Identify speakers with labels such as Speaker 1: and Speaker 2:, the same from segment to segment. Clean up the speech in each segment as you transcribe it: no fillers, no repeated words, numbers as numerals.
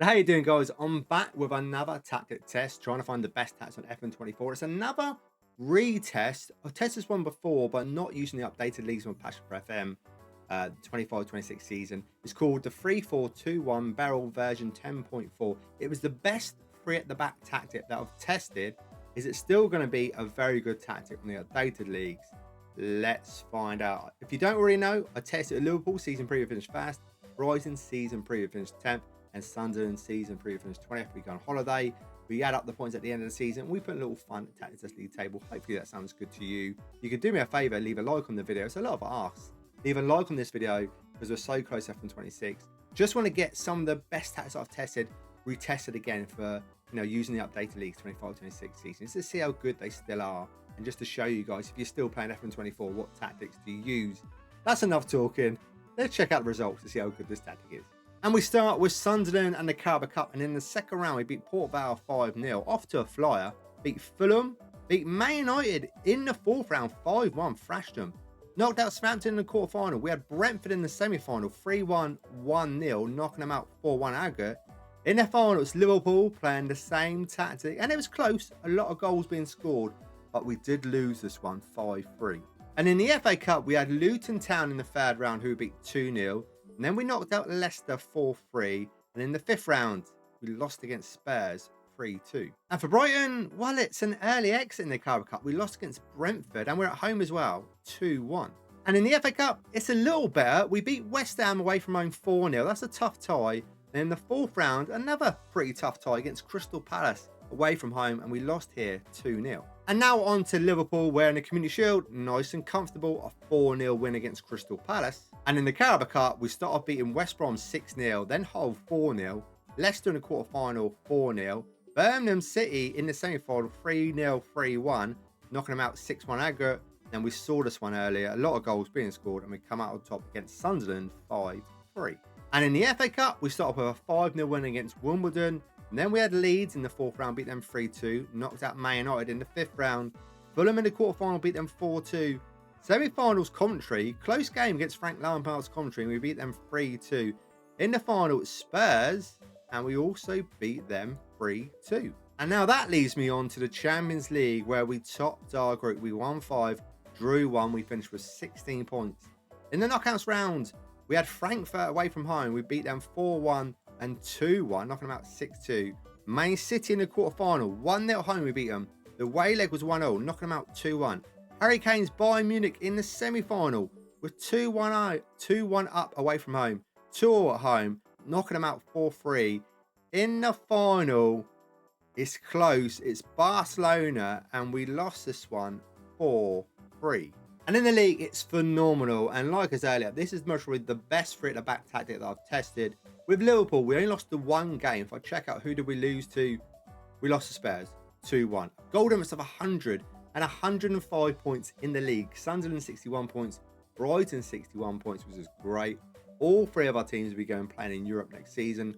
Speaker 1: How you doing, guys? I'm back with another tactic test, trying to find the best tactics on FM24. It's another retest. I've tested this one before, but not using the updated leagues on Passion for FM 25-26 season. It's called the 3-4-2-1 Beryl version 10.4. It was the best three at the back tactic that I've tested. Is it still going to be a very good tactic on the updated leagues? Let's find out. If you don't already know, I tested at Liverpool season preview finished first, Brighton season preview finished 10th, and Sunderland season preview finished 20th. We go on holiday. We add up the points at the end of the season. We put a little fun tactic test league table. Hopefully that sounds good to you. You can do me a favor, leave a like on the video. It's a lot of asks. Leave a like on this video because we're so close to FM26. Just want to get some of the best tactics I've tested retested again for using the updated leagues 25-26 season. Just to see how good they still are, and just to show you guys, if you're still playing FM24, what tactics do you use? That's enough talking. Let's check out the results to see how good this tactic is. And we start with Sunderland and the Carabao Cup. And in the second round, we beat Port Vale 5-0. Off to a flyer. Beat Fulham. Beat Man United in the fourth round 5-1. Thrashed them. Knocked out Southampton in the quarterfinal. We had Brentford in the semi-final 3-1, 1-0. Knocking them out 4-1 aggregate. In the final, it's Liverpool playing the same tactic. And it was close. A lot of goals being scored. But we did lose this one 5-3. And in the FA Cup, we had Luton Town in the third round, who beat 2-0. And then we knocked out Leicester 4-3. And in the fifth round, we lost against Spurs 3-2. And for Brighton, well, it's an early exit in the Carabao Cup. We lost against Brentford and we're at home as well, 2-1. And in the FA Cup, it's a little better. We beat West Ham away from home 4-0. That's a tough tie. And in the fourth round, another pretty tough tie against Crystal Palace away from home. And we lost here 2-0. And now on to Liverpool, where in the Community Shield, nice and comfortable, a 4-0 win against Crystal Palace. And in the Carabao Cup, we start off beating West Brom 6-0, then Hull 4-0, Leicester in the quarterfinal 4-0, Birmingham City in the semi-final 3-0, 3-1, knocking them out 6-1 aggregate. Then we saw this one earlier, a lot of goals being scored, and we come out on top against Sunderland 5-3. And in the FA Cup, we start off with a 5-0 win against Wimbledon. And then we had Leeds in the fourth round, beat them 3-2. Knocked out Man United in the fifth round. Fulham in the quarterfinal, beat them 4-2. Semi-finals, Coventry. Close game against Frank Lampard's Coventry, and we beat them 3-2. In the final, it's Spurs, and we also beat them 3-2. And now that leads me on to the Champions League, where we topped our group. We won 5, drew 1. We finished with 16 points. In the knockouts round, we had Frankfurt away from home. We beat them 4-1. And 2-1, knocking them out 6-2. Man City in the quarterfinal, 1-0 home, we beat them. The away leg was 1-0, knocking them out 2-1. Hurricanes Bayern Munich in the semi-final with 2-1 up away from home, 2-0 at home, knocking them out 4-3. In the final, it's close. It's Barcelona, and we lost this one 4-3. And in the league, it's phenomenal. And like I said earlier, this is most probably the best three at the back tactic that I've tested. With Liverpool, we only lost the one game. If I check out who did we lose to, we lost to Spurs 2-1. Goal difference of 100 and 105 points in the league. Sunderland 61 points, Brighton 61 points, which is great. All three of our teams will be going playing in Europe next season.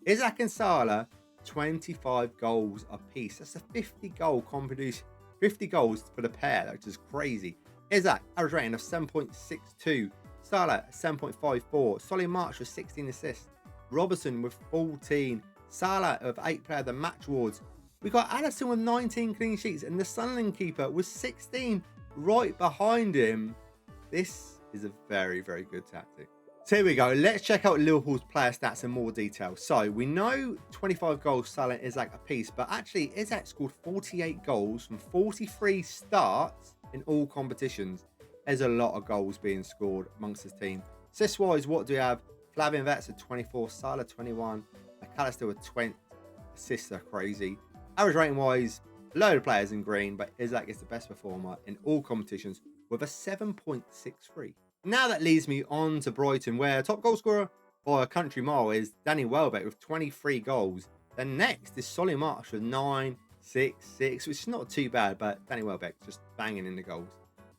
Speaker 1: Isaac and Salah, 25 goals apiece. That's a 50-goal contribution, 50 goals for the pair, which is crazy. Isaac, average rating of 7.62. Salah, 7.54. Solly March with 16 assists. Robertson with 14. Salah with 8 player of the match awards. We got Addison with 19 clean sheets, and the Sunderland keeper with 16 right behind him. This is a very, very good tactic. So here we go. Let's check out Liverpool's player stats in more detail. So we know 25 goals Salah and Isaac apiece, but actually Isaac scored 48 goals from 43 starts in all competitions. There's a lot of goals being scored amongst his team. Assist-wise, what do we have? Flavian Vets at 24, Salah 21, McAllister with 20. Assists are crazy. Average rating wise, a load of players in green, but Isaac is the best performer in all competitions with a 7.63. Now that leads me on to Brighton, where top goal scorer by a country mile is Danny Welbeck with 23 goals. Then next is Solly March with 9, 6, 6, which is not too bad, but Danny Welbeck just banging in the goals.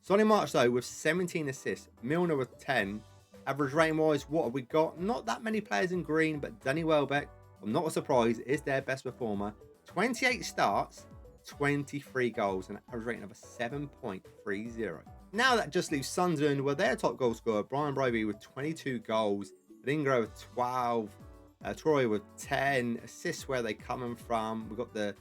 Speaker 1: Solly March though with 17 assists, Milner with 10. Average rating wise, what have we got? Not that many players in green, but Danny Welbeck, I'm not surprised, is their best performer. 28 starts, 23 goals, and an average rating of a 7.30. Now that just leaves Sunderland, where their top goal scorer, Brian Brobby, with 22 goals, Lingro with 12, Troy with 10 assists. Where are they coming from? We've got the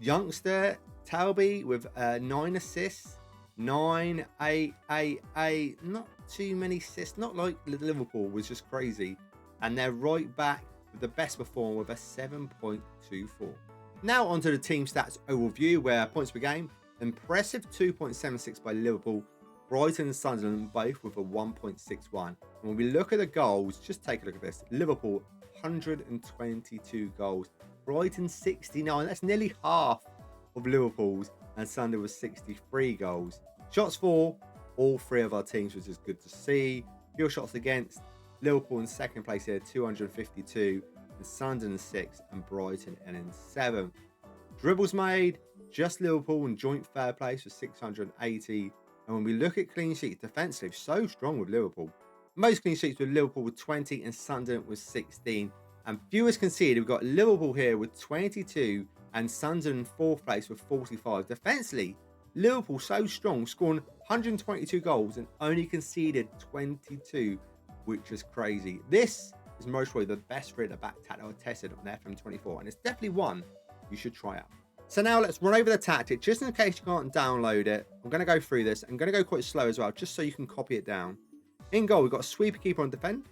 Speaker 1: youngster Talby with 9 assists. 9, 8, 8, 8. Not too many assists. Not like Liverpool was just crazy. And they're right back with the best performer with a 7.24. Now onto the team stats overview, where points per game. Impressive 2.76 by Liverpool. Brighton and Sunderland both with a 1.61. And when we look at the goals, just take a look at this. Liverpool 122 goals. Brighton 69. That's nearly half of Liverpool's, and Sunderland was 63 goals. Shots for all three of our teams, which is good to see. Fewer shots against. Liverpool in second place here, 252, and Sunderland 6, and Brighton in 7th. Dribbles made, just Liverpool in joint third place with 680. And when we look at clean sheets, defensively, so strong with Liverpool. Most clean sheets with Liverpool with 20 and Sunderland with 16. And fewest conceded, we've got Liverpool here with 22 and Sunderland in fourth place with 45. Defensively, Liverpool so strong, scoring 122 goals and only conceded 22, which is crazy. This is most probably the best three at the back tactic I've tested on FM24, and it's definitely one you should try out. So now let's run over the tactic, just in case you can't download it. I'm going to go through this. I'm going to go quite slow as well, just so you can copy it down. In goal, we've got a sweeper keeper on defend.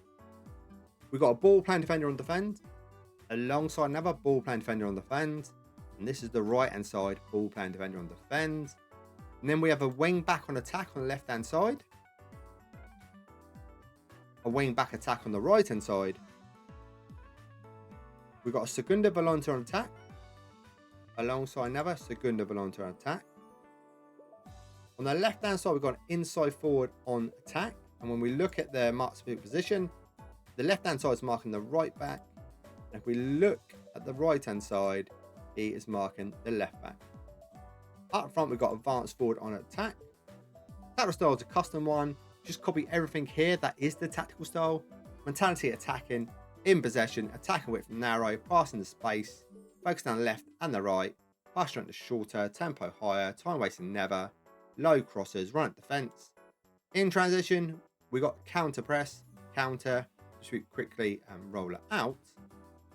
Speaker 1: We've got a ball playing defender on defend. Alongside another ball playing defender on defend. And this is the right hand side, ball playing defender on defend. And then we have a wing back on attack on the left hand side. A wing back attack on the right hand side. We've got a segunda volante on attack. Alongside another segunda volante on attack. On the left hand side, we've got an inside forward on attack. And when we look at their mark position, the left hand side is marking the right back. And if we look at the right hand side, he is marking the left back. Up front, we've got advanced forward on attack. Tactical style is a custom one. Just copy everything here. That is the tactical style. Mentality attacking, in possession, attacking width narrow, passing the space, focus down the left and the right, pass strength is shorter, tempo higher, time wasting never, low crosses, run at defence. In transition, we got counter press, counter, shoot quickly and roll it out.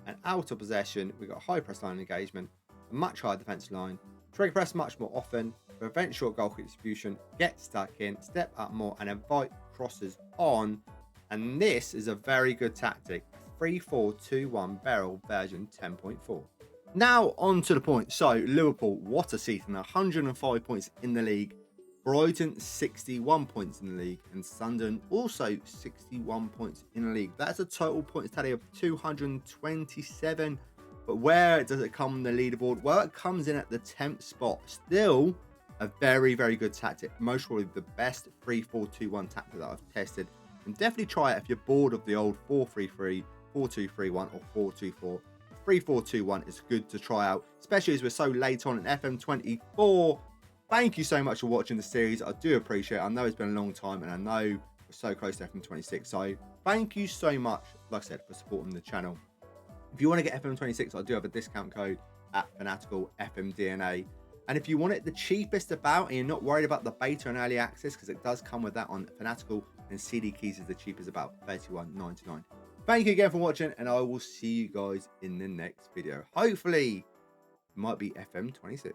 Speaker 1: And out of possession, we got high press line engagement, a much higher defensive line, trigger press much more often, prevent short goal kick distribution, get stuck in, step up more, and invite crosses on. And this is a very good tactic. 3-4-2-1 Beryl version 10.4. Now on to the points. So Liverpool, what a season, 105 points in the league. Brighton 61 points in the league, and Sunderland also 61 points in the league. That's a total points tally of 227. But where does it come on the leaderboard? Well, it comes in at the 10th spot. Still a very, very good tactic. Most probably the best 3-4-2-1 tactic that I've tested. And definitely try it if you're bored of the old 4-3-3, 4-2-3-1 or 4-2-4. 3-4-2-1 is good to try out, especially as we're so late on in FM24. Thank you so much for watching the series. I do appreciate it. I know it's been a long time, and I know we're so close to FM26. So thank you so much, like I said, for supporting the channel. If you want to get FM26, I do have a discount code at Fanatical FMDNA. And if you want it the cheapest about, and you're not worried about the beta and early access, because it does come with that on Fanatical, and CD keys is the cheapest about $31.99. Thank you again for watching, and I will see you guys in the next video. Hopefully, it might be FM26.